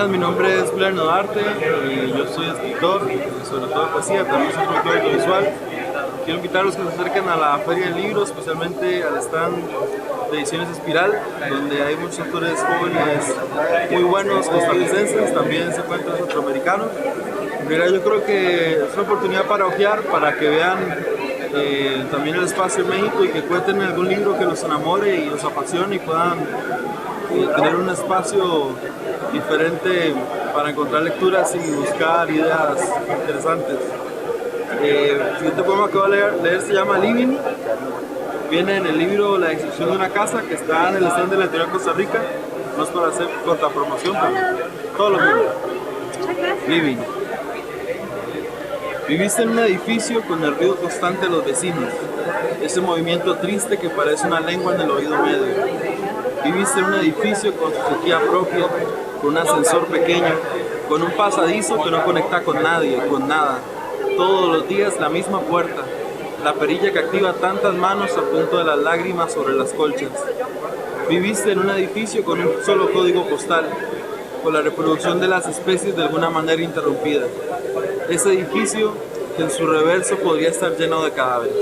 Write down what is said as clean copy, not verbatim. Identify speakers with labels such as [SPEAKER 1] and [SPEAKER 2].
[SPEAKER 1] buenas, mi nombre es Julián Duarte y yo soy escritor, sobre todo poesía, también soy productor audiovisual. Quiero invitarlos a que se acerquen a la Feria del Libro, especialmente al stand de Ediciones Espiral, donde hay muchos autores jóvenes muy buenos, costarricenses, también se encuentran centroamericanos. En realidad yo creo que es una oportunidad para ojear, para que vean también el espacio en México y que cuenten algún libro que los enamore y los apasione y puedan tener un espacio diferente para encontrar lecturas y buscar ideas interesantes. El siguiente poema que voy a leer se llama Living. Viene en el libro La descripción de una casa, que está en el stand de la Editorial Costa Rica. No es para hacer corta promoción, pero todos los libros. Living. Viviste en un edificio con el ruido constante de los vecinos, ese movimiento triste que parece una lengua en el oído medio. Viviste en un edificio con su sequía propia, con un ascensor pequeño, con un pasadizo que no conecta con nadie, con nada. Todos los días la misma puerta, la perilla que activa tantas manos a punto de las lágrimas sobre las colchas. Viviste en un edificio con un solo código postal, con la reproducción de las especies de alguna manera interrumpida. Ese edificio que en su reverso podría estar lleno de cadáveres.